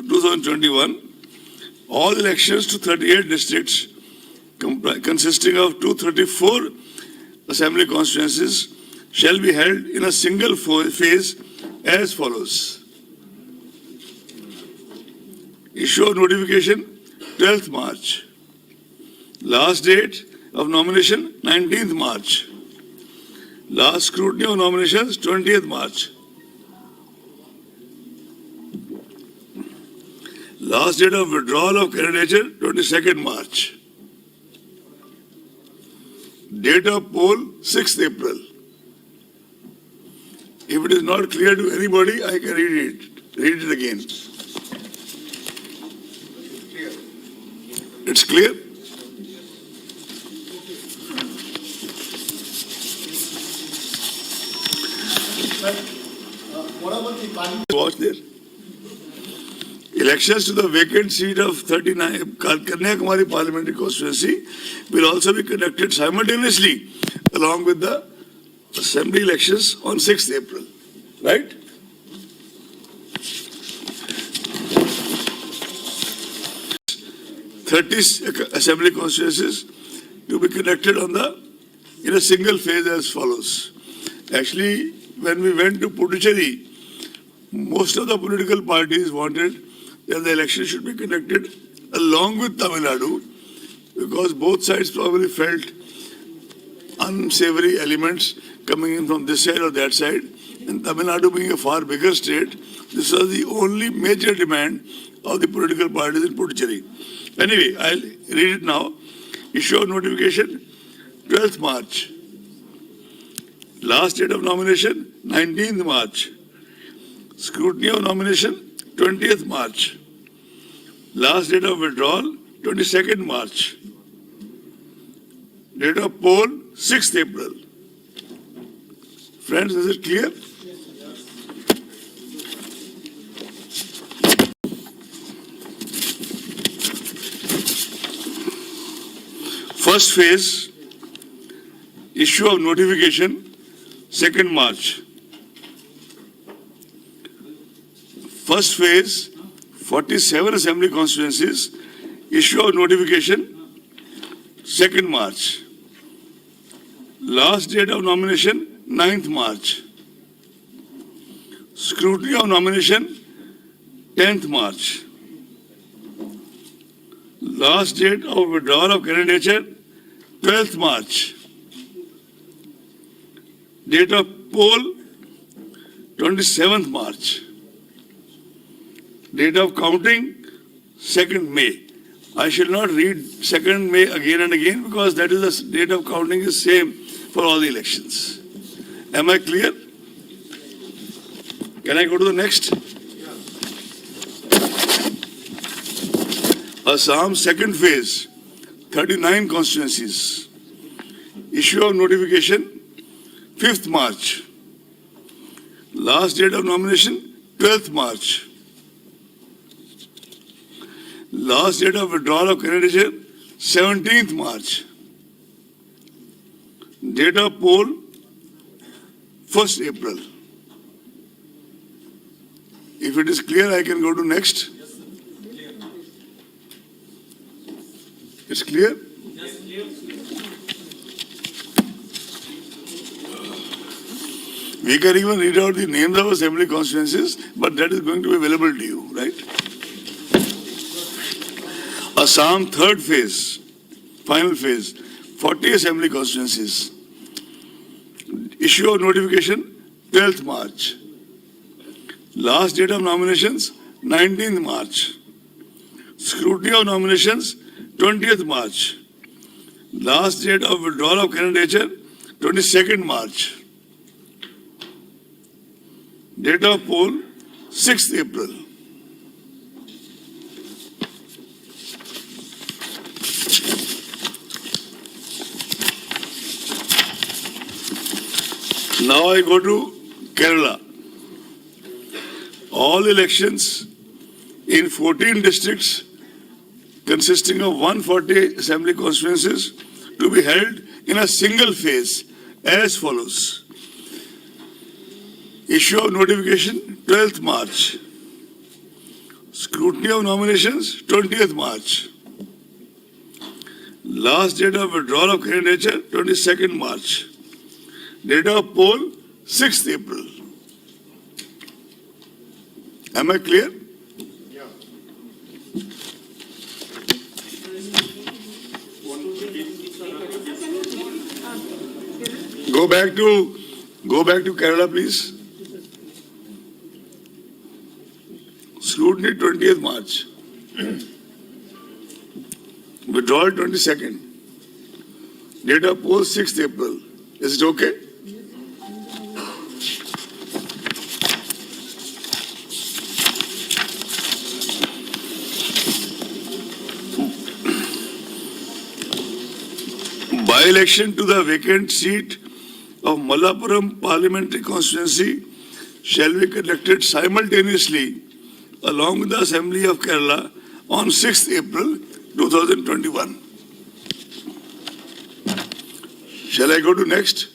2021, all elections to 38 districts consisting of 234 assembly constituencies shall be held in a single phase as follows. Issue of notification 12th March. Last date of nomination 19th March. Last scrutiny of nominations 20th March. Last date of withdrawal of candidature 22nd March. Date of poll 6th April. If it is not clear to anybody, I can read it again. It's clear? Watch there. Elections to the vacant seat of 39 Kanyakumari Parliamentary Constituency will also be conducted simultaneously along with the assembly elections on 6th April. Right? Assembly constituencies to be conducted in a single phase as follows. Actually, when we went to Puducherry, most of the political parties wanted that the election should be conducted along with Tamil Nadu because both sides probably felt unsavory elements coming in from this side or that side. And Tamil Nadu being a far bigger state, this was the only major demand of the political parties in Puducherry. Anyway, I'll read it now. Issue of notification 12th March. Last date of nomination 19th March. Scrutiny of nomination 20th March. Last date of withdrawal 22nd March. Date of poll 6th April. Friends, is it clear? First phase, issue of notification 2nd March. First phase, 47 assembly constituencies, issue of notification 2nd March. Last date of nomination 9th March. Scrutiny of nomination 10th March. Last date of withdrawal of candidature 12th March. Date of poll 27th March. Date of counting 2nd May. I shall not read 2nd May again and again because that is the date of counting is same for all the elections. Am I clear? Can I go to the next? Assam second phase, 39 constituencies. Issue of notification 5th March. Last date of nomination 12th March. Last date of withdrawal of candidature 17th March. Date of poll 1st April. If it is clear, I can go to next. It's clear? Yes, clear. We can even read out the names of assembly constituencies, but that is going to be available to you, right? Assam third phase, final phase, 40 assembly constituencies. Issue of notification 12th March. Last date of nominations 19th March. Scrutiny of nominations 20th March. Last date of withdrawal of candidature 22nd March. Date of poll 6th April. Now I go to Kerala. All elections in 14 districts consisting of 140 assembly constituencies to be held in a single phase as follows. Issue of notification 12th March. Scrutiny of nominations, 20th March. Last date of withdrawal of candidature, 22nd March. Date of poll, 6th April. Am I clear? Go back to Kerala, please. Scrutiny 20th March. Withdrawal 22nd. Date of poll 6th April. Is it okay? By-election to the vacant seat of Malappuram Parliamentary Constituency shall be conducted simultaneously along with the Assembly of Kerala on 6th April 2021. Shall I go to next?